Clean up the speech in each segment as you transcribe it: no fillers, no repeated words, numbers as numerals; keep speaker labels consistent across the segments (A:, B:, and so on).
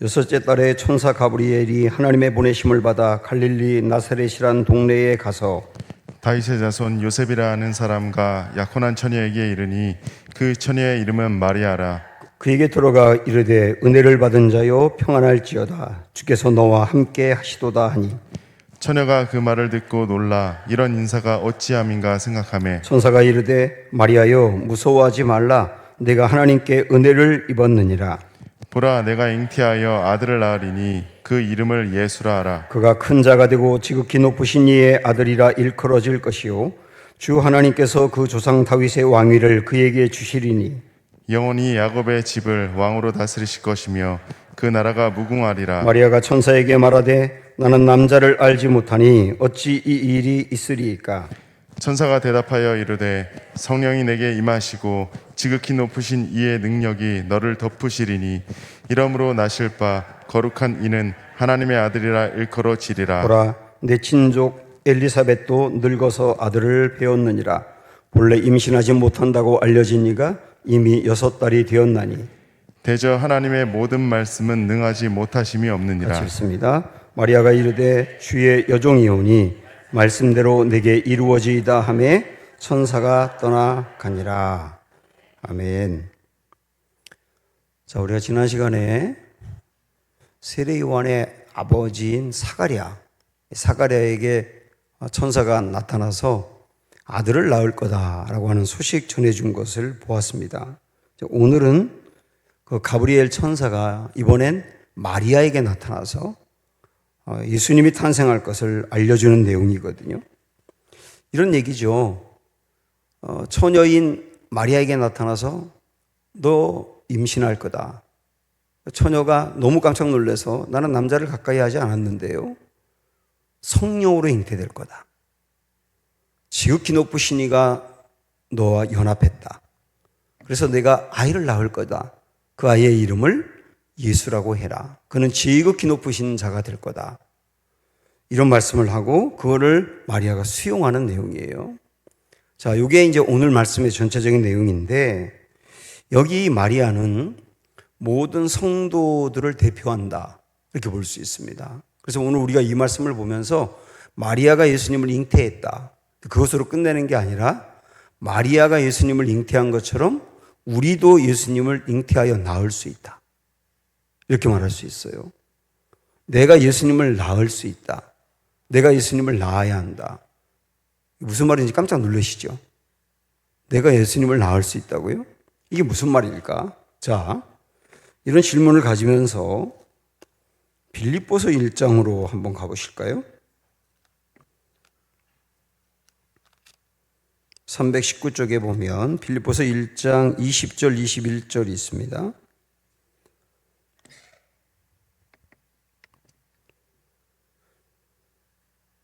A: 6째 달에 천사 가브리엘이 하나님의 보내심을 받아 갈릴리 나사렛이란 동네에 가서
B: 다윗의 자손 요셉이라 하는 사람과 약혼한 처녀에게 이르니 그 처녀의 이름은 마리아라.
A: 그에게 들어가 이르되 은혜를 받은 자여 평안할지어다 주께서 너와 함께 하시도다 하니
B: 처녀가 그 말을 듣고 놀라 이런 인사가 어찌함인가 생각하매
A: 천사가 이르되 마리아여 무서워하지 말라 내가 하나님께 은혜를 입었느니라.
B: 보라 내가 잉태하여 아들을 낳으리니 그 이름을 예수라 하라.
A: 그가 큰 자가 되고 지극히 높으신 이의 아들이라 일컬어질 것이요 주 하나님께서 그 조상 다윗의 왕위를 그에게 주시리니
B: 영원히 야곱의 집을 왕으로 다스리실 것이며 그 나라가 무궁하리라.
A: 마리아가 천사에게 말하되 나는 남자를 알지 못하니 어찌 이 일이 있으리이까.
B: 천사가 대답하여 이르되 성령이 내게 임하시고 지극히 높으신 이의 능력이 너를 덮으시리니 이러므로 나실 바 거룩한 이는 하나님의 아들이라 일컬어지리라.
A: 보라 내 친족 엘리사벳도 늙어서 아들을 배웠느니라. 본래 임신하지 못한다고 알려진 이가 이미 6달이 되었나니
B: 대저 하나님의 모든 말씀은 능하지 못하심이 없느니라.
A: 같이 읽습니다. 마리아가 이르되 주의 여종이오니 말씀대로 내게 이루어지이다 하매 천사가 떠나가니라. 아멘. 자, 우리가 지난 시간에 세례 요한의 아버지인 사가랴에게 천사가 나타나서 아들을 낳을 거다라고 하는 소식 전해준 것을 보았습니다. 오늘은 그 가브리엘 천사가 이번엔 마리아에게 나타나서 예수님이 탄생할 것을 알려주는 내용이거든요. 이런 얘기죠. 처녀인 마리아에게 나타나서 너 임신할 거다. 처녀가 너무 깜짝 놀라서 나는 남자를 가까이 하지 않았는데요. 성령으로 잉태될 거다. 지극히 높으신 이가 너와 연합했다. 그래서 내가 아이를 낳을 거다. 그 아이의 이름을 예수라고 해라. 그는 지극히 높으신 자가 될 거다. 이런 말씀을 하고 그거를 마리아가 수용하는 내용이에요. 자, 이게 이제 오늘 말씀의 전체적인 내용인데 여기 마리아는 모든 성도들을 대표한다. 이렇게 볼 수 있습니다. 그래서 오늘 우리가 이 말씀을 보면서 마리아가 예수님을 잉태했다. 그것으로 끝내는 게 아니라 마리아가 예수님을 잉태한 것처럼 우리도 예수님을 잉태하여 낳을 수 있다. 이렇게 말할 수 있어요. 내가 예수님을 낳을 수 있다. 내가 예수님을 낳아야 한다. 무슨 말인지 깜짝 놀라시죠? 내가 예수님을 낳을 수 있다고요? 이게 무슨 말일까? 자, 이런 질문을 가지면서 빌립보서 1장으로 한번 가보실까요? 319쪽에 보면 빌립보서 1장 20절 21절이 있습니다.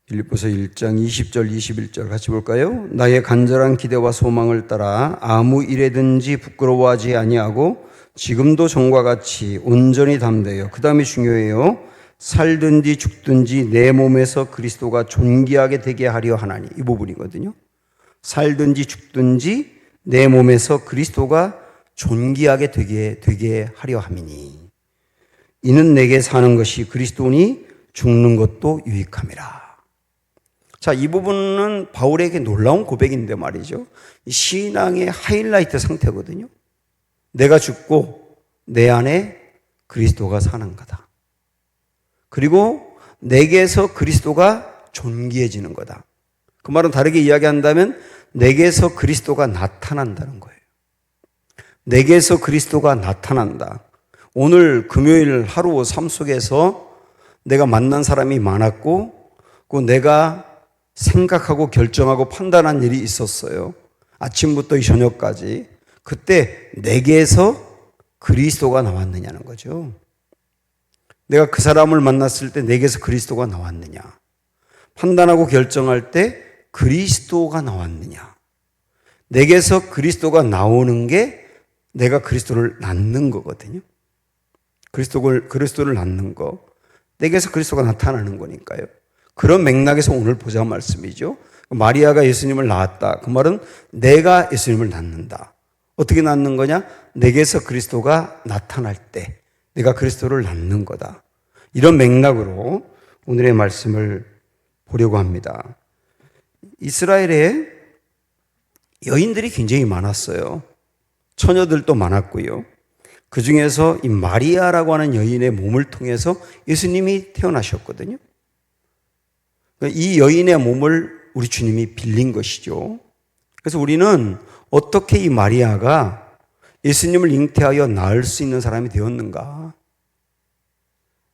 A: 빌립보서 1장 20절 21절 같이 볼까요? 나의 간절한 기대와 소망을 따라 아무 일에든지 부끄러워하지 아니하고 지금도 전과 같이 온전히 담대요. 그 다음이 중요해요. 살든지 죽든지 내 몸에서 그리스도가 존귀하게 되게 하려 하나니. 이 부분이거든요. 살든지 죽든지 내 몸에서 그리스도가 존귀하게 되게 하려 함이니 이는 내게 사는 것이 그리스도니 죽는 것도 유익함이라. 자, 이 부분은 바울에게 놀라운 고백인데 말이죠. 신앙의 하이라이트 상태거든요. 내가 죽고 내 안에 그리스도가 사는 거다. 그리고 내게서 그리스도가 존귀해지는 거다. 그 말은 다르게 이야기한다면 내게서 그리스도가 나타난다는 거예요. 내게서 그리스도가 나타난다. 오늘 금요일 하루 삶 속에서 내가 만난 사람이 많았고 그 내가 생각하고 결정하고 판단한 일이 있었어요. 아침부터 저녁까지. 그때 내게서 그리스도가 나왔느냐는 거죠. 내가 그 사람을 만났을 때 내게서 그리스도가 나왔느냐. 판단하고 결정할 때 그리스도가 나왔느냐. 내게서 그리스도가 나오는 게 내가 그리스도를 낳는 거거든요. 그리스도를 낳는 거. 내게서 그리스도가 나타나는 거니까요. 그런 맥락에서 오늘 보자 말씀이죠. 마리아가 예수님을 낳았다. 그 말은 내가 예수님을 낳는다. 어떻게 낳는 거냐? 내게서 그리스도가 나타날 때 내가 그리스도를 낳는 거다. 이런 맥락으로 오늘의 말씀을 보려고 합니다. 이스라엘에 여인들이 굉장히 많았어요. 처녀들도 많았고요. 그 중에서 이 마리아라고 하는 여인의 몸을 통해서 예수님이 태어나셨거든요. 이 여인의 몸을 우리 주님이 빌린 것이죠. 그래서 우리는 어떻게 이 마리아가 예수님을 잉태하여 낳을 수 있는 사람이 되었는가?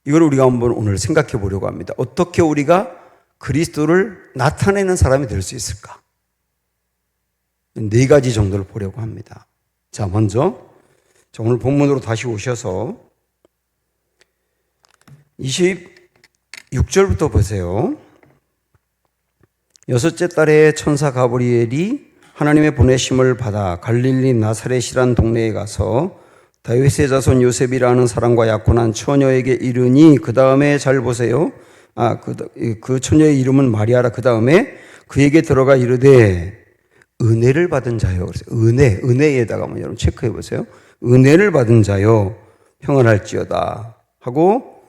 A: 이걸 우리가 한번 오늘 생각해 보려고 합니다. 어떻게 우리가 그리스도를 나타내는 사람이 될 수 있을까? 4가지 정도를 보려고 합니다. 자, 먼저 오늘 본문으로 다시 오셔서 26절부터 보세요. 6째 달에 천사 가브리엘이 하나님의 보내심을 받아 갈릴리 나사렛이란 동네에 가서 다윗의 자손 요셉이라는 사람과 약혼한 처녀에게 이르니, 그 다음에 잘 보세요. 그 처녀의 이름은 마리아라. 그 다음에 그에게 들어가 이르되 은혜를 받은 자요. 그래서 은혜에다가 한번 여러분 체크해 보세요. 은혜를 받은 자요, 평안할지어다 하고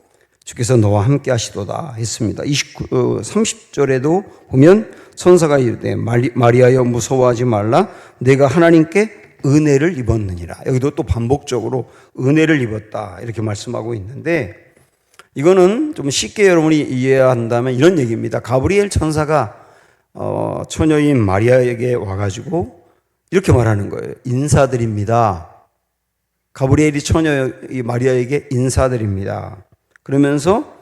A: 주께서 너와 함께 하시도다 했습니다. 30절에도 보면 천사가 이르되 마리아여 무서워하지 말라, 내가 하나님께 은혜를 입었느니라. 여기도 또 반복적으로 은혜를 입었다 이렇게 말씀하고 있는데, 이거는 좀 쉽게 여러분이 이해한다면 이런 얘기입니다. 가브리엘 천사가 처녀인 마리아에게 와가지고 이렇게 말하는 거예요. 인사드립니다. 가브리엘이 처녀 마리아에게 인사드립니다. 그러면서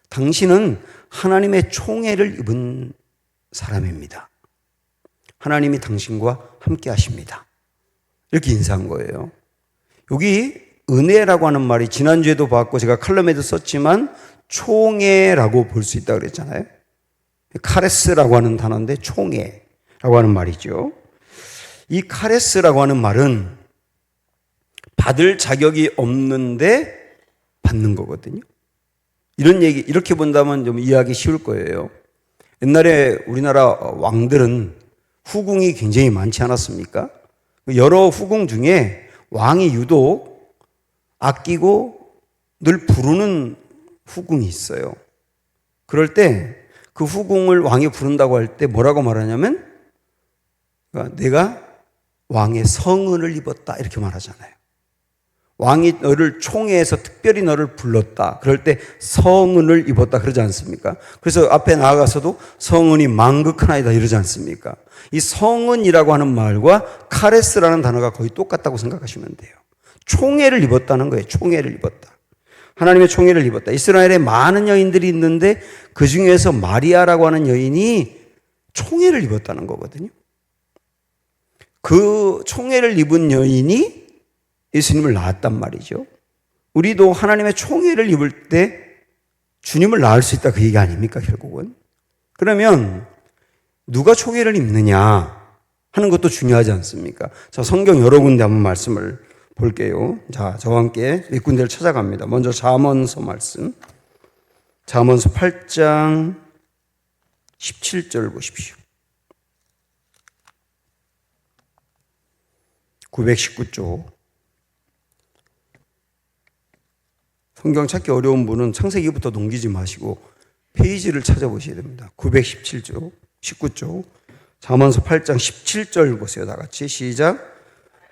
A: 당신은 하나님의 총애를 입은 사람입니다. 하나님이 당신과 함께 하십니다. 이렇게 인사한 거예요. 여기 은혜라고 하는 말이 지난주에도 봤고 제가 칼럼에도 썼지만 총애라고 볼 수 있다고 그랬잖아요. 카레스라고 하는 단어인데 총애라고 하는 말이죠. 이 카레스라고 하는 말은 받을 자격이 없는데 받는 거거든요. 이런 얘기, 이렇게 본다면 좀 이해하기 쉬울 거예요. 옛날에 우리나라 왕들은 후궁이 굉장히 많지 않았습니까? 여러 후궁 중에 왕이 유독 아끼고 늘 부르는 후궁이 있어요. 그럴 때 그 후궁을 왕이 부른다고 할 때 뭐라고 말하냐면, 내가 왕의 성은을 입었다 이렇게 말하잖아요. 왕이 너를 총애해서 특별히 너를 불렀다. 그럴 때 성은을 입었다 그러지 않습니까? 그래서 앞에 나아가서도 성은이 망극하나이다 이러지 않습니까? 이 성은이라고 하는 말과 카레스라는 단어가 거의 똑같다고 생각하시면 돼요. 총애를 입었다는 거예요. 총애를 입었다. 하나님의 총애를 입었다. 이스라엘에 많은 여인들이 있는데 그 중에서 마리아라고 하는 여인이 총애를 입었다는 거거든요. 그 총애를 입은 여인이 예수님을 낳았단 말이죠. 우리도 하나님의 총애를 입을 때 주님을 낳을 수 있다 그 얘기 아닙니까 결국은? 그러면 누가 총애를 입느냐 하는 것도 중요하지 않습니까? 자, 성경 여러 군데 한번 말씀을 볼게요. 자, 저와 함께 몇 군데를 찾아갑니다. 먼저 잠언서 말씀. 잠언서 8장 17절 보십시오. 919쪽. 성경 찾기 어려운 분은 창세기부터 넘기지 마시고 페이지를 찾아보셔야 됩니다. 917쪽, 19쪽. 잠언서 8장 17절 보세요. 다 같이 시작.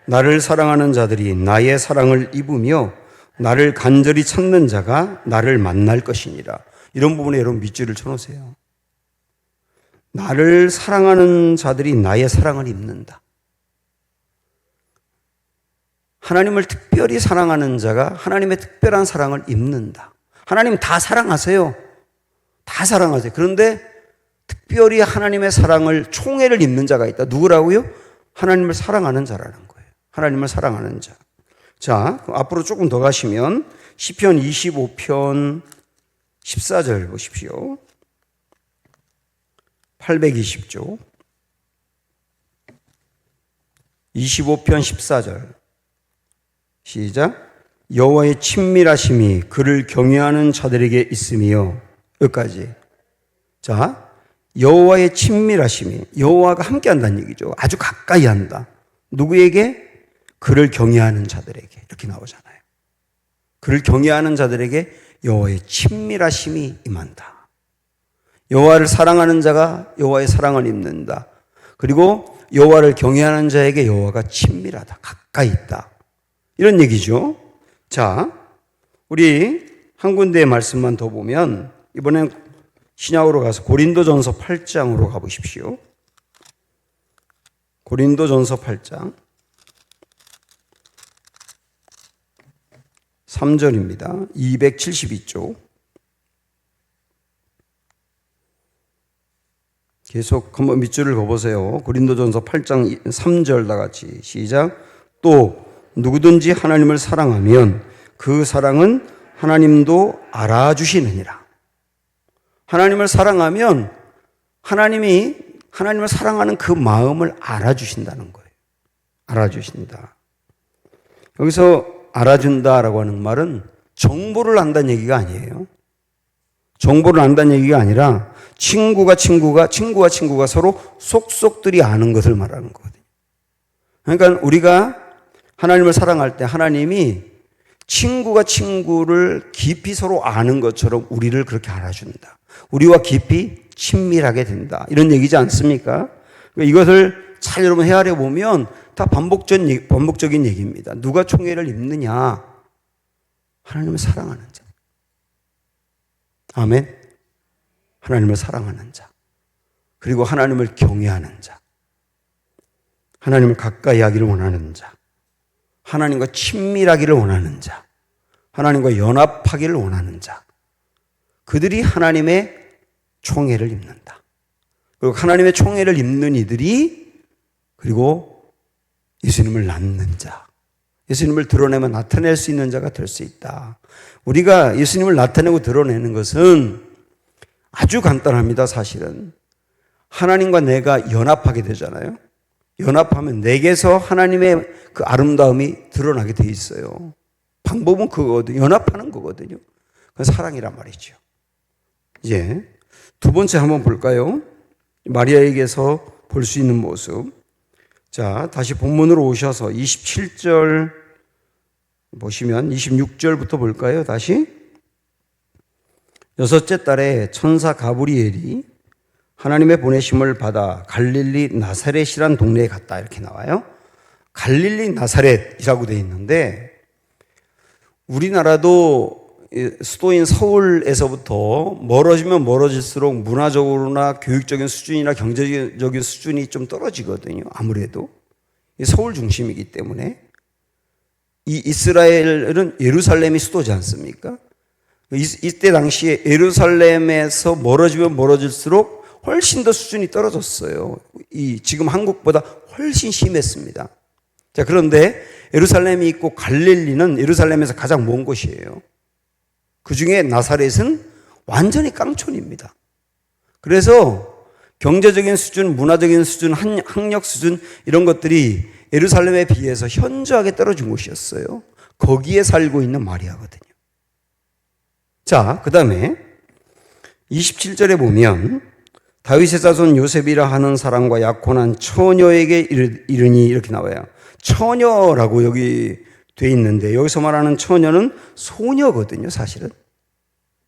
A: 나를 사랑하는 자들이 나의 사랑을 입으며 나를 간절히 찾는 자가 나를 만날 것이니라. 이런 부분에 여러분 밑줄을 쳐놓으세요. 나를 사랑하는 자들이 나의 사랑을 입는다. 하나님을 특별히 사랑하는 자가 하나님의 특별한 사랑을 입는다. 하나님 다 사랑하세요. 다 사랑하세요. 그런데 특별히 하나님의 사랑을 총애를 입는 자가 있다. 누구라고요? 하나님을 사랑하는 자라는 거예요. 하나님을 사랑하는 자. 자, 앞으로 조금 더 가시면 시편 25편 14절 보십시오. 820쪽. 25편 14절. 시작. 여호와의 친밀하심이 그를 경외하는 자들에게 있으며, 여기까지. 자, 여호와의 친밀하심이, 여호와가 함께 한다는 얘기죠. 아주 가까이 한다. 누구에게? 그를 경외하는 자들에게. 이렇게 나오잖아요. 그를 경외하는 자들에게 여호와의 친밀하심이 임한다. 여호와를 사랑하는 자가 여호와의 사랑을 입는다. 그리고 여호와를 경외하는 자에게 여호와가 친밀하다. 가까이 있다. 이런 얘기죠. 자, 우리 한 군데의 말씀만 더 보면 이번엔 신약으로 가서 고린도전서 8장으로 가보십시오. 고린도전서 8장 3절입니다. 272쪽. 계속 한번 밑줄을 그어보세요. 고린도전서 8장 3절 다 같이 시작. 또 누구든지 하나님을 사랑하면 그 사랑은 하나님도 알아주시느니라. 하나님을 사랑하면 하나님이 하나님을 사랑하는 그 마음을 알아주신다는 거예요. 알아주신다. 여기서 알아준다라고 하는 말은 정보를 안다는 얘기가 아니에요. 정보를 안다는 얘기가 아니라 친구가 서로 속속들이 아는 것을 말하는 거거든요. 그러니까 우리가 하나님을 사랑할 때 하나님이 친구가 친구를 깊이 서로 아는 것처럼 우리를 그렇게 알아준다. 우리와 깊이 친밀하게 된다. 이런 얘기지 않습니까? 이것을 잘 여러분 헤아려 보면 다 반복적인 얘기입니다. 누가 총애를 입느냐? 하나님을 사랑하는 자. 아멘. 하나님을 사랑하는 자. 그리고 하나님을 경외하는 자. 하나님을 가까이 하기를 원하는 자. 하나님과 친밀하기를 원하는 자. 하나님과 연합하기를 원하는 자. 그들이 하나님의 총애를 입는다. 그리고 하나님의 총애를 입는 이들이 그리고 예수님을 낳는 자. 예수님을 드러내면 나타낼 수 있는 자가 될 수 있다. 우리가 예수님을 나타내고 드러내는 것은 아주 간단합니다. 사실은 하나님과 내가 연합하게 되잖아요. 연합하면 내게서 하나님의 그 아름다움이 드러나게 돼 있어요. 방법은 그거거든요. 연합하는 거거든요. 그건 사랑이란 말이죠. 이제 두 번째 한번 볼까요? 마리아에게서 볼 수 있는 모습. 자, 다시 본문으로 오셔서 27절 보시면 26절부터 볼까요? 다시. 여섯째 달에 천사 가브리엘이 하나님의 보내심을 받아 갈릴리 나사렛이란 동네에 갔다. 이렇게 나와요. 갈릴리 나사렛이라고 되어 있는데 우리나라도 수도인 서울에서부터 멀어지면 멀어질수록 문화적으로나 교육적인 수준이나 경제적인 수준이 좀 떨어지거든요. 아무래도 서울 중심이기 때문에 이 이스라엘은 예루살렘이 수도지 않습니까? 이때 당시에 예루살렘에서 멀어지면 멀어질수록 훨씬 더 수준이 떨어졌어요. 지금 한국보다 훨씬 심했습니다. 자, 그런데 예루살렘이 있고 갈릴리는 예루살렘에서 가장 먼 곳이에요. 그 중에 나사렛은 완전히 깡촌입니다. 그래서 경제적인 수준, 문화적인 수준, 학력 수준 이런 것들이 예루살렘에 비해서 현저하게 떨어진 곳이었어요. 거기에 살고 있는 마리아거든요. 자, 그 다음에 27절에 보면 다윗의 자손 요셉이라 하는 사람과 약혼한 처녀에게 이르니 이렇게 나와요. 처녀라고 여기 돼 있는데 여기서 말하는 처녀는 소녀거든요. 사실은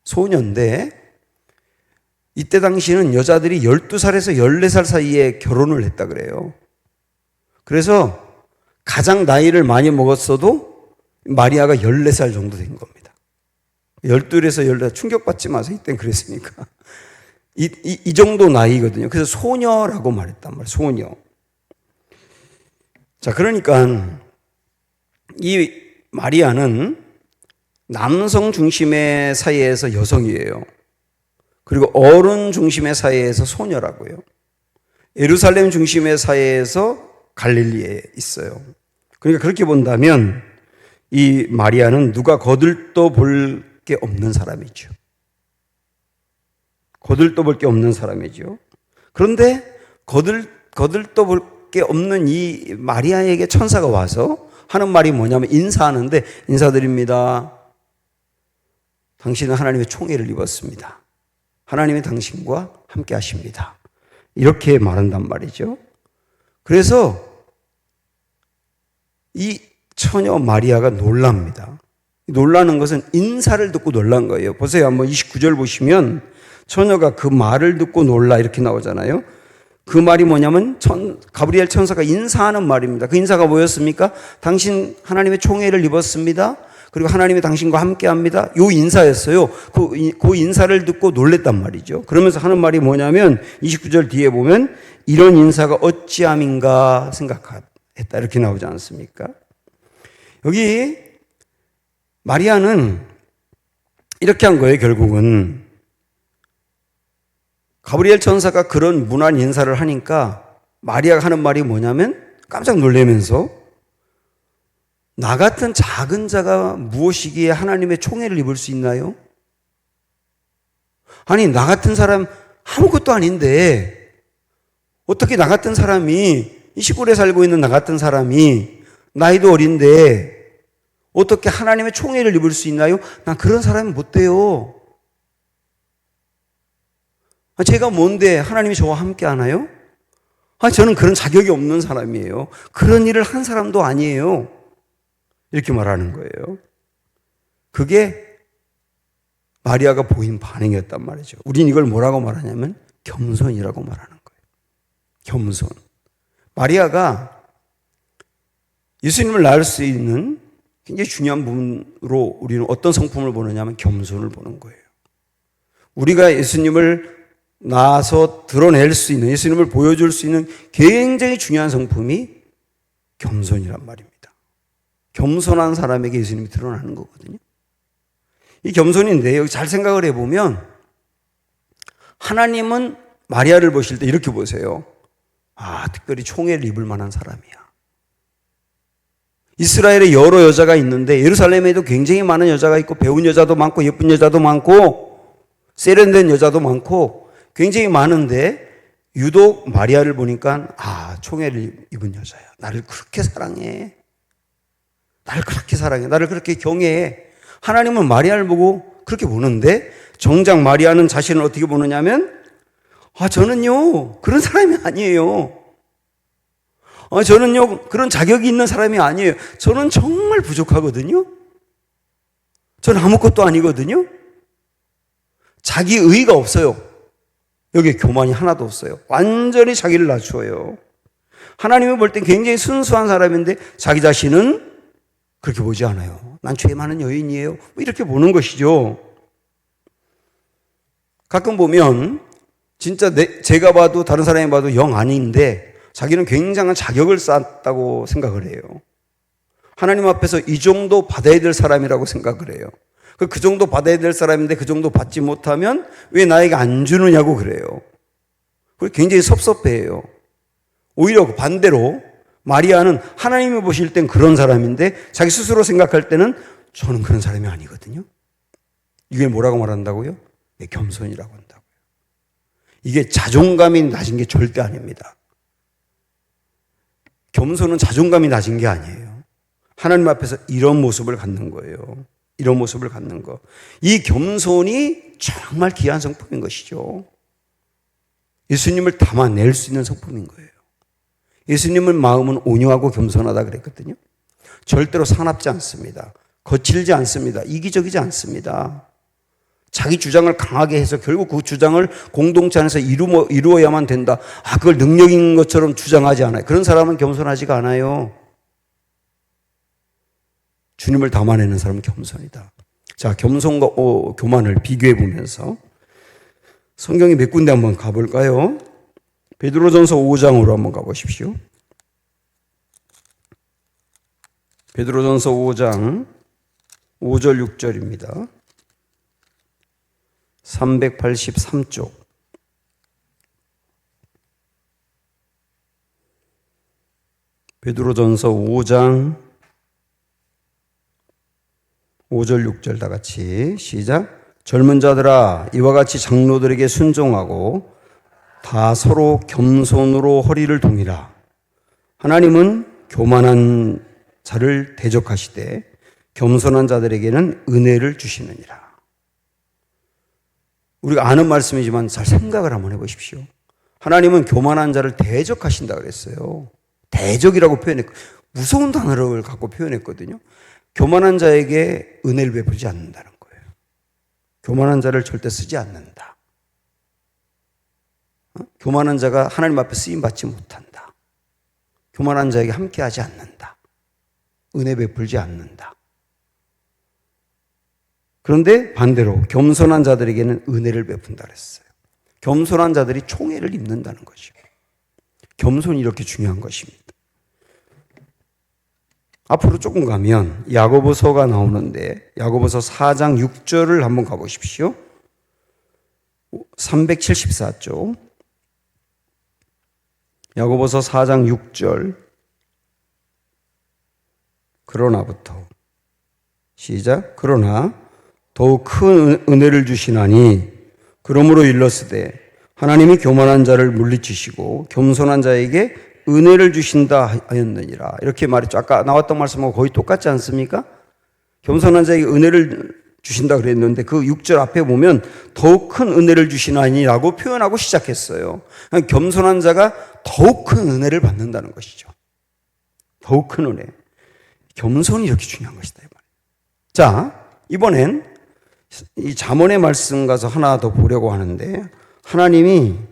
A: 소녀인데 이때 당시에는 여자들이 12살에서 14살 사이에 결혼을 했다 그래요. 그래서 가장 나이를 많이 먹었어도 마리아가 14살 정도 된 겁니다. 12에서 14 충격받지 마세요. 이땐 그랬으니까. 이 정도 나이거든요. 그래서 소녀라고 말했단 말이에요. 소녀. 자, 그러니까 이 마리아는 남성 중심의 사이에서 여성이에요. 그리고 어른 중심의 사이에서 소녀라고요. 예루살렘 중심의 사이에서 갈릴리에 있어요. 그러니까 그렇게 본다면 이 마리아는 누가 거들떠 볼 게 없는 사람이죠. 거들떠 볼 게 없는 사람이죠. 그런데 거들떠 볼 게 없는 이 마리아에게 천사가 와서 하는 말이 뭐냐면 인사하는데 인사드립니다. 당신은 하나님의 총애를 입었습니다. 하나님이 당신과 함께 하십니다. 이렇게 말한단 말이죠. 그래서 이 처녀 마리아가 놀랍니다. 놀라는 것은 인사를 듣고 놀란 거예요. 보세요. 한번 29절 보시면 처녀가 그 말을 듣고 놀라 이렇게 나오잖아요. 그 말이 뭐냐면 가브리엘 천사가 인사하는 말입니다. 그 인사가 뭐였습니까? 당신 하나님의 총애를 입었습니다. 그리고 하나님이 당신과 함께합니다. 요 인사였어요. 그 인사를 듣고 놀랬단 말이죠. 그러면서 하는 말이 뭐냐면 29절 뒤에 보면 이런 인사가 어찌함인가 생각했다 이렇게 나오지 않습니까? 여기 마리아는 이렇게 한 거예요. 결국은 가브리엘 천사가 그런 문안 인사를 하니까 마리아가 하는 말이 뭐냐면 깜짝 놀라면서 나 같은 작은 자가 무엇이기에 하나님의 총애를 입을 수 있나요? 아니 나 같은 사람 아무것도 아닌데 어떻게 나 같은 사람이 이 시골에 살고 있는 나 같은 사람이 나이도 어린데 어떻게 하나님의 총애를 입을 수 있나요? 난 그런 사람이 못 돼요. 제가 뭔데 하나님이 저와 함께 하나요? 저는 그런 자격이 없는 사람이에요. 그런 일을 한 사람도 아니에요. 이렇게 말하는 거예요. 그게 마리아가 보인 반응이었단 말이죠. 우린 이걸 뭐라고 말하냐면 겸손이라고 말하는 거예요. 겸손. 마리아가 예수님을 낳을 수 있는 굉장히 중요한 부분으로 우리는 어떤 성품을 보느냐 하면 겸손을 보는 거예요. 우리가 예수님을 낳아서 드러낼 수 있는, 예수님을 보여줄 수 있는 굉장히 중요한 성품이 겸손이란 말입니다. 겸손한 사람에게 예수님이 드러나는 거거든요. 이 겸손인데 여기 잘 생각을 해보면 하나님은 마리아를 보실 때 이렇게 보세요. 특별히 총애를 입을 만한 사람이야. 이스라엘에 여러 여자가 있는데 예루살렘에도 굉장히 많은 여자가 있고 배운 여자도 많고 예쁜 여자도 많고 세련된 여자도 많고 굉장히 많은데 유독 마리아를 보니까 총애를 입은 여자야. 나를 그렇게 사랑해. 나를 그렇게 사랑해. 나를 그렇게 경외해. 하나님은 마리아를 보고 그렇게 보는데 정작 마리아는 자신을 어떻게 보느냐면 저는요 그런 사람이 아니에요. 저는요 그런 자격이 있는 사람이 아니에요. 저는 정말 부족하거든요. 저는 아무것도 아니거든요. 자기 의의가 없어요. 여기에 교만이 하나도 없어요. 완전히 자기를 낮추어요. 하나님이 볼 땐 굉장히 순수한 사람인데 자기 자신은 그렇게 보지 않아요. 난 죄 많은 여인이에요. 이렇게 보는 것이죠. 가끔 보면 진짜 제가 봐도 다른 사람이 봐도 영 아닌데 자기는 굉장한 자격을 쌓았다고 생각을 해요. 하나님 앞에서 이 정도 받아야 될 사람이라고 생각을 해요. 그 정도 받아야 될 사람인데 그 정도 받지 못하면 왜 나에게 안 주느냐고 그래요. 그리고 굉장히 섭섭해해요. 오히려 반대로 마리아는 하나님이 보실 땐 그런 사람인데 자기 스스로 생각할 때는 저는 그런 사람이 아니거든요. 이게 뭐라고 말한다고요? 겸손이라고 한다고요. 이게 자존감이 낮은 게 절대 아닙니다. 겸손은 자존감이 낮은 게 아니에요. 하나님 앞에서 이런 모습을 갖는 거예요. 이런 모습을 갖는 거. 이 겸손이 정말 귀한 성품인 것이죠. 예수님을 담아낼 수 있는 성품인 거예요. 예수님의 마음은 온유하고 겸손하다 그랬거든요. 절대로 사납지 않습니다. 거칠지 않습니다. 이기적이지 않습니다. 자기 주장을 강하게 해서 결국 그 주장을 공동체 안에서 이루어야만 된다. 그걸 능력인 것처럼 주장하지 않아요. 그런 사람은 겸손하지가 않아요. 주님을 담아내는 사람은 겸손이다. 자, 겸손과 교만을 비교해 보면서 성경에 몇 군데 한번 가볼까요? 베드로전서 5장으로 한번 가보십시오. 베드로전서 5장 5절 6절입니다. 383쪽. 베드로전서 5장 5절 6절 다 같이 시작. 젊은 자들아 이와 같이 장로들에게 순종하고 다 서로 겸손으로 허리를 동이라. 하나님은 교만한 자를 대적하시되 겸손한 자들에게는 은혜를 주시느니라. 우리가 아는 말씀이지만 잘 생각을 한번 해보십시오. 하나님은 교만한 자를 대적하신다 그랬어요. 대적이라고 표현했고 무서운 단어를 갖고 표현했거든요. 교만한 자에게 은혜를 베풀지 않는다는 거예요. 교만한 자를 절대 쓰지 않는다. 교만한 자가 하나님 앞에 쓰임받지 못한다. 교만한 자에게 함께하지 않는다. 은혜 베풀지 않는다. 그런데 반대로 겸손한 자들에게는 은혜를 베푼다 그랬어요. 겸손한 자들이 총애를 입는다는 것이요. 겸손이 이렇게 중요한 것입니다. 앞으로 조금 가면 야고보서가 나오는데 야고보서 4장 6절을 한번 가보십시오. 374쪽. 야고보서 4장 6절. 그러나부터 시작. 그러나 더욱 큰 은혜를 주시나니 그러므로 일렀으되 하나님이 교만한 자를 물리치시고 겸손한 자에게 은혜를 주신다 하였느니라. 이렇게 말했죠. 아까 나왔던 말씀하고 거의 똑같지 않습니까? 겸손한 자에게 은혜를 주신다 그랬는데 그 6절 앞에 보면 더욱 큰 은혜를 주시나니라고 표현하고 시작했어요. 겸손한 자가 더욱 큰 은혜를 받는다는 것이죠. 더욱 큰 은혜. 겸손이 이렇게 중요한 것이다. 자, 이번엔 이 잠언의 말씀 가서 하나 더 보려고 하는데 하나님이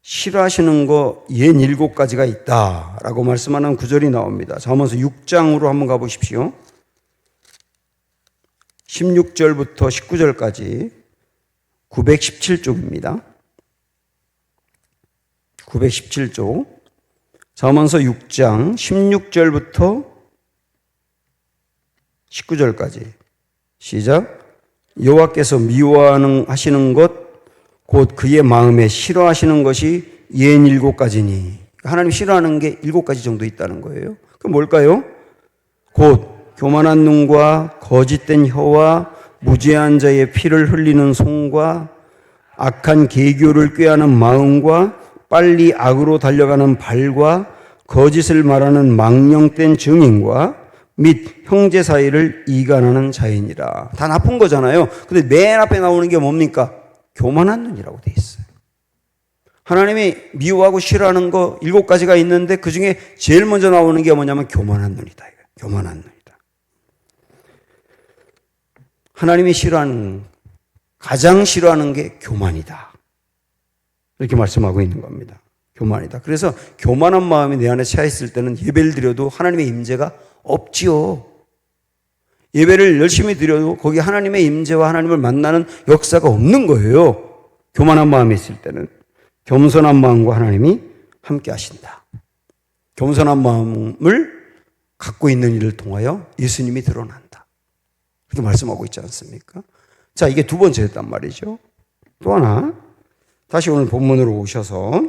A: 싫어하시는 거 67가지가 있다라고 말씀하는 구절이 나옵니다. 잠언서 6장으로 한번 가보십시오. 16절부터 19절까지 917쪽입니다. 917쪽. 잠언서 6장 16절부터 19절까지 시작. 여호와께서 미워하시는 것 곧 그의 마음에 싫어하시는 것이 67가지니 하나님 싫어하는 게 7가지 정도 있다는 거예요. 그럼 뭘까요? 곧 교만한 눈과 거짓된 혀와 무죄한 자의 피를 흘리는 손과 악한 계교를 꾀하는 마음과 빨리 악으로 달려가는 발과 거짓을 말하는 망령된 증인과 및 형제 사이를 이간하는 자이니라. 다 나쁜 거잖아요. 근데 맨 앞에 나오는 게 뭡니까? 교만한 눈이라고 돼 있어요. 하나님이 미워하고 싫어하는 거 7가지가 있는데 그 중에 제일 먼저 나오는 게 뭐냐면 교만한 눈이다. 교만한 눈이다. 하나님이 싫어하는, 가장 싫어하는 게 교만이다. 이렇게 말씀하고 있는 겁니다. 교만이다. 그래서 교만한 마음이 내 안에 차 있을 때는 예배를 드려도 하나님의 임재가 없지요. 예배를 열심히 드려도 거기 하나님의 임재와 하나님을 만나는 역사가 없는 거예요. 교만한 마음이 있을 때는. 겸손한 마음과 하나님이 함께 하신다. 겸손한 마음을 갖고 있는 이를 통하여 예수님이 드러난다. 그렇게 말씀하고 있지 않습니까? 자, 이게 두 번째였단 말이죠. 또 하나, 다시 오늘 본문으로 오셔서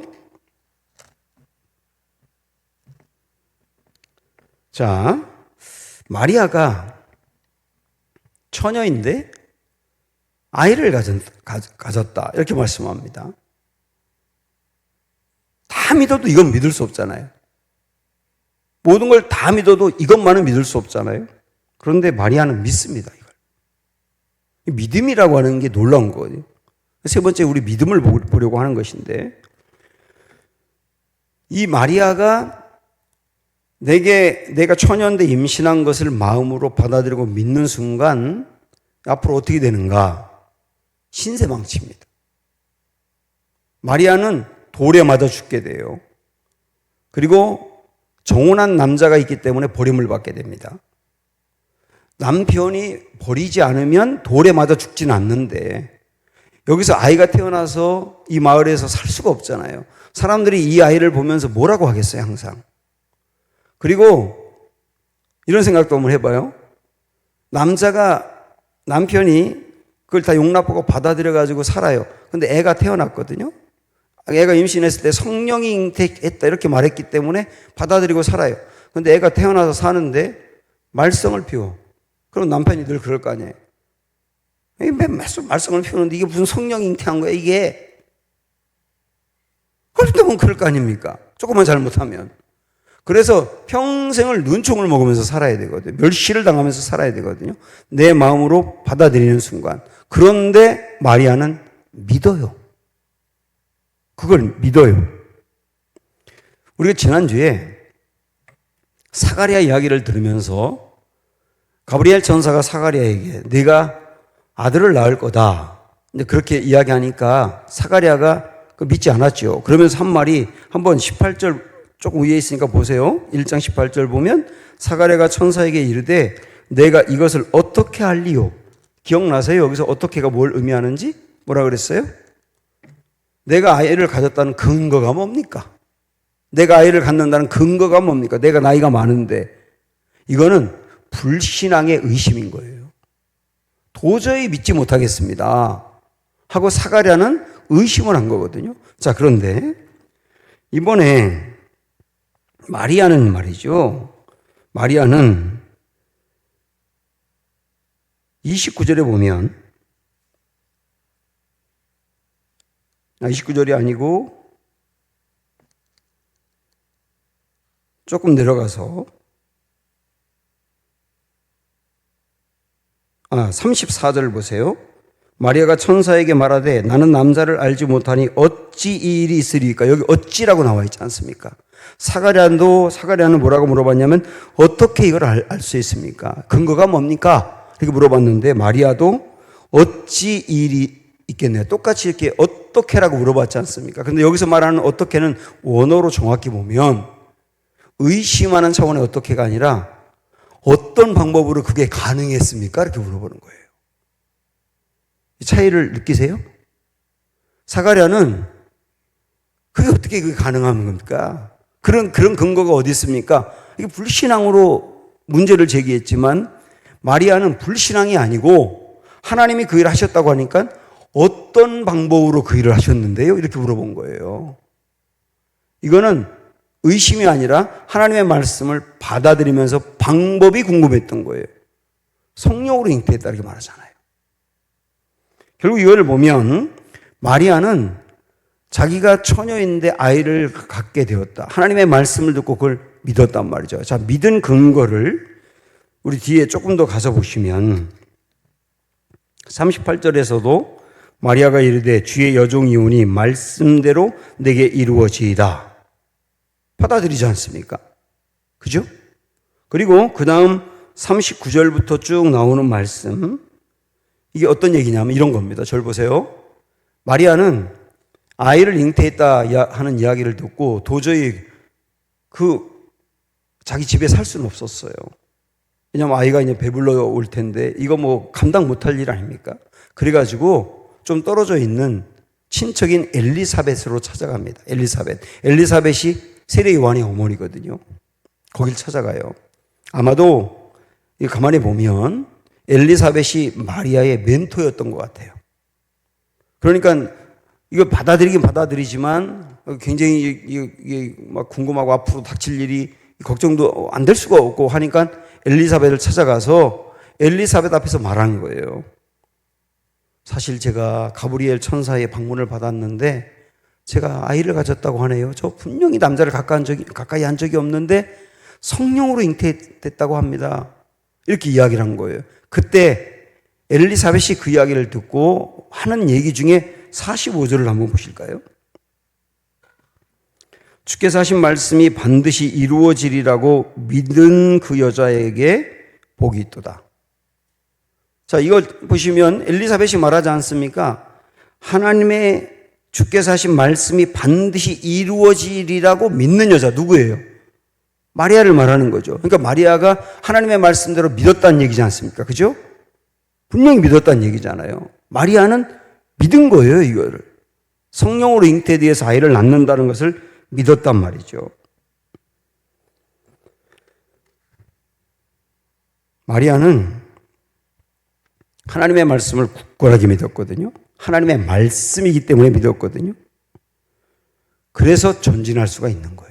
A: 자, 마리아가 처녀인데 아이를 가졌다. 이렇게 말씀합니다. 다 믿어도 이건 믿을 수 없잖아요. 모든 걸 다 믿어도 이것만은 믿을 수 없잖아요. 그런데 마리아는 믿습니다. 이걸. 믿음이라고 하는 게 놀라운 거거든요. 세 번째, 우리 믿음을 보려고 하는 것인데 이 마리아가 내가 처녀인데 임신한 것을 마음으로 받아들이고 믿는 순간 앞으로 어떻게 되는가? 신세망치입니다. 마리아는 돌에 맞아 죽게 돼요. 그리고 정혼한 남자가 있기 때문에 버림을 받게 됩니다. 남편이 버리지 않으면 돌에 맞아 죽지는 않는데 여기서 아이가 태어나서 이 마을에서 살 수가 없잖아요. 사람들이 이 아이를 보면서 뭐라고 하겠어요, 항상. 그리고 이런 생각도 한번 해봐요. 남편이 그걸 다 용납하고 받아들여가지고 살아요. 근데 애가 태어났거든요. 애가 임신했을 때 성령이 잉태했다 이렇게 말했기 때문에 받아들이고 살아요. 근데 애가 태어나서 사는데 말썽을 피워. 그럼 남편이 늘 그럴 거 아니에요. 매수 말썽을 피우는데 이게 무슨 성령 잉태한 거야 이게. 그럴 때면 그럴 거 아닙니까? 조금만 잘못하면. 그래서 평생을 눈총을 먹으면서 살아야 되거든요. 멸시를 당하면서 살아야 되거든요. 내 마음으로 받아들이는 순간. 그런데 마리아는 믿어요. 그걸 믿어요. 우리가 지난주에 사가랴 이야기를 들으면서 가브리엘 천사가 사가랴에게 네가 아들을 낳을 거다. 근데 그렇게 이야기하니까 사가랴가 믿지 않았죠. 그러면서 한 말이 한번 18절 조금 위에 있으니까 보세요. 1장 18절 보면 사가랴가 천사에게 이르되 내가 이것을 어떻게 알리요? 기억나세요? 여기서 어떻게가 뭘 의미하는지? 뭐라 그랬어요? 내가 아이를 가졌다는 근거가 뭡니까? 내가 아이를 갖는다는 근거가 뭡니까? 내가 나이가 많은데. 이거는 불신앙의 의심인 거예요. 도저히 믿지 못하겠습니다 하고 사가랴는 의심을 한 거거든요. 자, 그런데 이번에 마리아는 말이죠. 마리아는 29절에 보면 29절이 아니고 조금 내려가서 34절 보세요. 마리아가 천사에게 말하되 나는 남자를 알지 못하니 어찌 이 일이 있으리까? 여기 어찌라고 나와 있지 않습니까? 사가랴는 뭐라고 물어봤냐면 어떻게 이걸 알 수 있습니까? 근거가 뭡니까? 이렇게 물어봤는데 마리아도 어찌 이 일이 있겠네요. 똑같이 이렇게 어떻게라고 물어봤지 않습니까? 근데 여기서 말하는 어떻게는 원어로 정확히 보면 의심하는 차원의 어떻게가 아니라 어떤 방법으로 그게 가능했습니까? 이렇게 물어보는 거예요. 이 차이를 느끼세요? 사가랴는 그게 어떻게 그게 가능한 겁니까? 그런 근거가 어디 있습니까? 이게 불신앙으로 문제를 제기했지만 마리아는 불신앙이 아니고 하나님이 그 일을 하셨다고 하니까 어떤 방법으로 그 일을 하셨는데요? 이렇게 물어본 거예요. 이거는 의심이 아니라 하나님의 말씀을 받아들이면서 방법이 궁금했던 거예요. 성령으로 잉태했다 이렇게 말하잖아요. 결국 이걸 보면 마리아는 자기가 처녀인데 아이를 갖게 되었다. 하나님의 말씀을 듣고 그걸 믿었단 말이죠. 자, 믿은 근거를 우리 뒤에 조금 더 가서 보시면 38절에서도 마리아가 이르되 주의 여종이오니 말씀대로 내게 이루어지이다. 받아들이지 않습니까? 그죠? 그리고 그 다음 39절부터 쭉 나오는 말씀, 이게 어떤 얘기냐면 이런 겁니다. 절 보세요. 마리아는 아이를 잉태했다 하는 이야기를 듣고 도저히 자기 집에 살 수는 없었어요. 왜냐하면 아이가 이제 배불러 올 텐데 이거 뭐 감당 못할 일 아닙니까? 그래가지고 좀 떨어져 있는 친척인 엘리사벳으로 찾아갑니다. 엘리사벳이 세례 요한의 어머니거든요. 거길 찾아가요. 아마도 가만히 보면 엘리사벳이 마리아의 멘토였던 것 같아요. 그러니까 이거 받아들이긴 받아들이지만 굉장히 이게 막 궁금하고 앞으로 닥칠 일이 걱정도 안 될 수가 없고 하니까 엘리사벳을 찾아가서 엘리사벳 앞에서 말하는 거예요. 사실 제가 가브리엘 천사의 방문을 받았는데 제가 아이를 가졌다고 하네요. 저 분명히 남자를 가까이 한 적이 없는데 성령으로 잉태됐다고 합니다. 이렇게 이야기를 한 거예요. 그때 엘리사벳이 그 이야기를 듣고 하는 얘기 중에 45절을 한번 보실까요? 주께서 하신 말씀이 반드시 이루어지리라고 믿은 그 여자에게 복이 있도다. 자, 이걸 보시면 엘리사벳이 말하지 않습니까? 하나님의 주께서 하신 말씀이 반드시 이루어지리라고 믿는 여자 누구예요? 마리아를 말하는 거죠. 그러니까 마리아가 하나님의 말씀대로 믿었다는 얘기지 않습니까? 그죠? 분명히 믿었다는 얘기잖아요. 마리아는 믿은 거예요, 이거를. 성령으로 잉태되어서 아이를 낳는다는 것을 믿었단 말이죠. 마리아는 하나님의 말씀을 굳건하게 믿었거든요. 하나님의 말씀이기 때문에 믿었거든요. 그래서 전진할 수가 있는 거예요.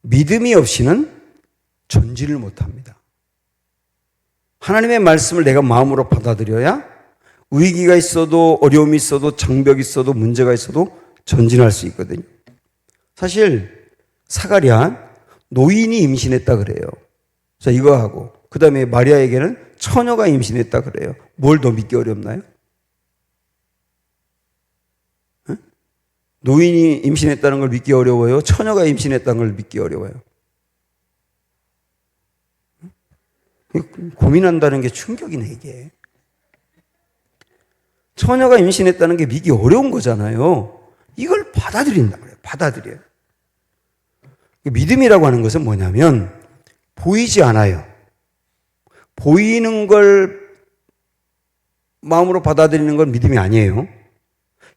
A: 믿음이 없이는 전진을 못합니다. 하나님의 말씀을 내가 마음으로 받아들여야 위기가 있어도 어려움이 있어도 장벽이 있어도 문제가 있어도 전진할 수 있거든요. 사실 사가랴 노인이 임신했다 그래요. 자, 이거 하고 그 다음에 마리아에게는 처녀가 임신했다 그래요. 뭘 더 믿기 어렵나요? 노인이 임신했다는 걸 믿기 어려워요? 처녀가 임신했다는 걸 믿기 어려워요? 고민한다는 게 충격이네, 이게. 처녀가 임신했다는 게 믿기 어려운 거잖아요. 이걸 받아들인다 그래요. 받아들여요. 믿음이라고 하는 것은 뭐냐면 보이지 않아요. 보이는 걸 마음으로 받아들이는 건 믿음이 아니에요.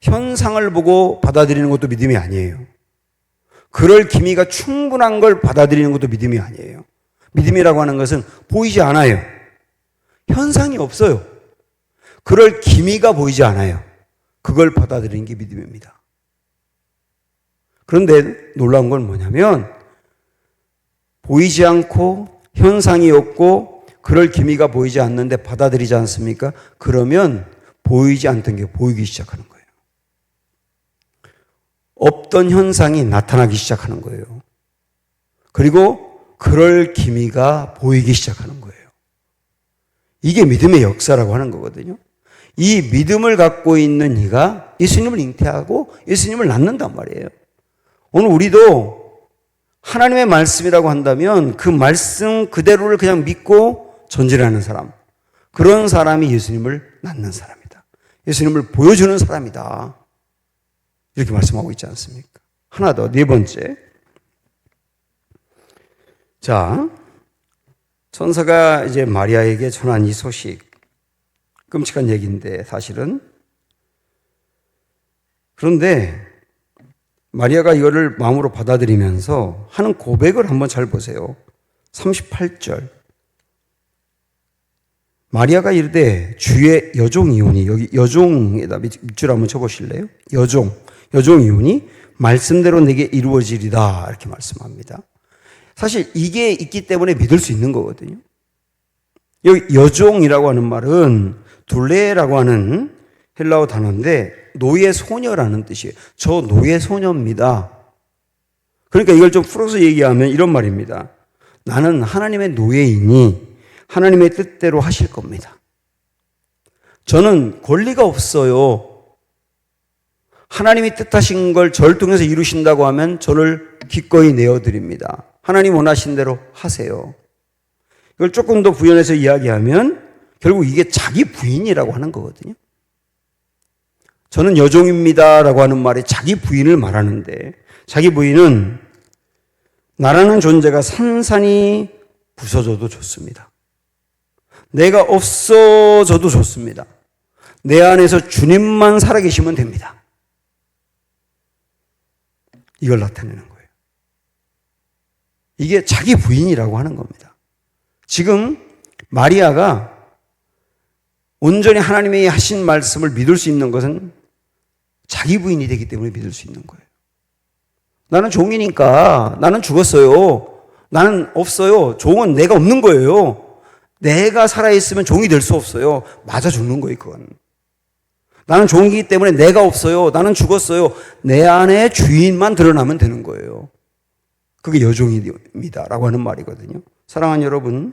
A: 현상을 보고 받아들이는 것도 믿음이 아니에요. 그럴 기미가 충분한 걸 받아들이는 것도 믿음이 아니에요. 믿음이라고 하는 것은 보이지 않아요. 현상이 없어요. 그럴 기미가 보이지 않아요. 그걸 받아들이는 게 믿음입니다. 그런데 놀라운 건 뭐냐면 보이지 않고 현상이 없고 그럴 기미가 보이지 않는데 받아들이지 않습니까? 그러면 보이지 않던 게 보이기 시작하는 거예요. 없던 현상이 나타나기 시작하는 거예요. 그리고 그럴 기미가 보이기 시작하는 거예요. 이게 믿음의 역사라고 하는 거거든요. 이 믿음을 갖고 있는 이가 예수님을 잉태하고 예수님을 낳는단 말이에요. 오늘 우리도 하나님의 말씀이라고 한다면 그 말씀 그대로를 그냥 믿고 전진하는 사람, 그런 사람이 예수님을 낳는 사람이다. 예수님을 보여주는 사람이다. 이렇게 말씀하고 있지 않습니까? 하나 더, 네 번째. 자, 천사가 이제 마리아에게 전한 이 소식, 끔찍한 얘기인데 사실은. 그런데 마리아가 이거를 마음으로 받아들이면서 하는 고백을 한번 잘 보세요. 38절. 마리아가 이르되 주의 여종이오니, 여기 여종에다 밑줄 한번 쳐보실래요? 여종이오니 말씀대로 내게 이루어지리다, 이렇게 말씀합니다. 사실 이게 있기 때문에 믿을 수 있는 거거든요. 여기 여종이라고 하는 말은 둘레라고 하는 헬라어 단어인데 노예 소녀라는 뜻이에요. 저 노예 소녀입니다. 그러니까 이걸 좀 풀어서 얘기하면 이런 말입니다. 나는 하나님의 노예이니 하나님의 뜻대로 하실 겁니다. 저는 권리가 없어요. 하나님이 뜻하신 걸 저를 통해서 이루신다고 하면 저를 기꺼이 내어드립니다. 하나님 원하신 대로 하세요. 이걸 조금 더 부연해서 이야기하면 결국 이게 자기 부인이라고 하는 거거든요. 저는 여종입니다라고 하는 말에 자기 부인을 말하는데, 자기 부인은 나라는 존재가 산산이 부서져도 좋습니다. 내가 없어져도 좋습니다. 내 안에서 주님만 살아계시면 됩니다. 이걸 나타내는 거예요. 이게 자기 부인이라고 하는 겁니다. 지금 마리아가 온전히 하나님이 하신 말씀을 믿을 수 있는 것은 자기 부인이 되기 때문에 믿을 수 있는 거예요. 나는 종이니까 나는 죽었어요. 나는 없어요. 종은 내가 없는 거예요. 내가 살아있으면 종이 될 수 없어요. 맞아 죽는 거예요, 그건. 나는 종이기 때문에 내가 없어요. 나는 죽었어요. 내 안에 주인만 드러나면 되는 거예요. 그게 여종입니다 라고 하는 말이거든요. 사랑하는 여러분,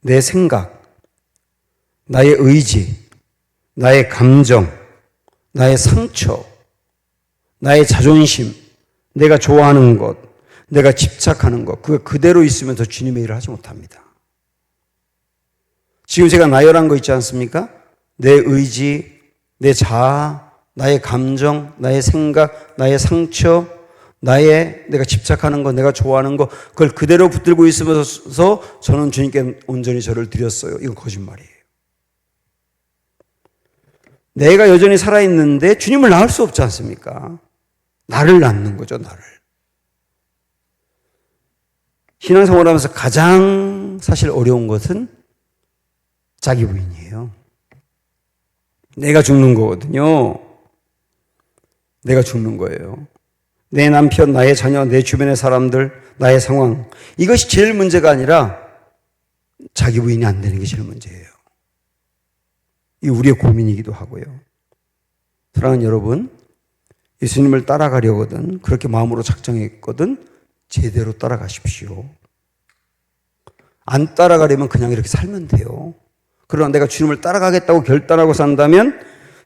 A: 내 생각, 나의 의지, 나의 감정, 나의 상처, 나의 자존심, 내가 좋아하는 것, 내가 집착하는 것, 그거 그대로 있으면 더 주님의 일을 하지 못합니다. 지금 제가 나열한 거 있지 않습니까? 내 의지, 내 자아, 나의 감정, 나의 생각, 나의 상처, 내가 집착하는 것, 내가 좋아하는 것, 그걸 그대로 붙들고 있으면서 저는 주님께 온전히 저를 드렸어요. 이건 거짓말이에요. 내가 여전히 살아있는데 주님을 낳을 수 없지 않습니까? 나를 낳는 거죠, 나를. 신앙생활 하면서 가장 사실 어려운 것은 자기 부인이에요. 내가 죽는 거거든요. 내가 죽는 거예요. 내 남편, 나의 자녀, 내 주변의 사람들, 나의 상황. 이것이 제일 문제가 아니라 자기 부인이 안 되는 게 제일 문제예요. 이 우리의 고민이기도 하고요. 사랑하는 여러분, 예수님을 따라가려거든, 그렇게 마음으로 작정했거든, 제대로 따라가십시오. 안 따라가려면 그냥 이렇게 살면 돼요. 그러나 내가 주님을 따라가겠다고 결단하고 산다면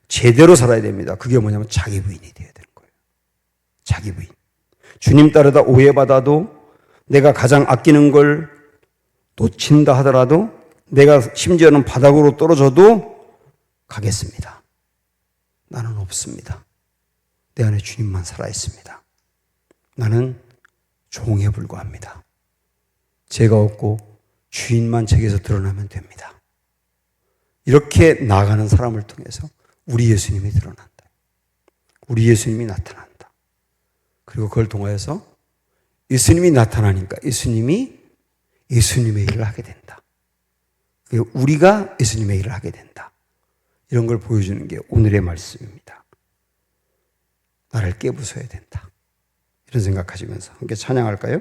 A: 제대로 살아야 됩니다. 그게 뭐냐면 자기 부인이 돼야 되는 거예요. 자기 부인. 주님 따르다 오해받아도 내가 가장 아끼는 걸 놓친다 하더라도 내가 심지어는 바닥으로 떨어져도 가겠습니다. 나는 없습니다. 내 안에 주님만 살아있습니다. 나는 종에 불과합니다. 제가 없고 주인만 제게서 드러나면 됩니다. 이렇게 나아가는 사람을 통해서 우리 예수님이 드러난다. 우리 예수님이 나타난다. 그리고 그걸 통하여서 예수님이 나타나니까 예수님의 일을 하게 된다. 우리가 예수님의 일을 하게 된다. 이런 걸 보여주는 게 오늘의 말씀입니다. 나를 깨부숴야 된다. 이런 생각하시면서 함께 찬양할까요?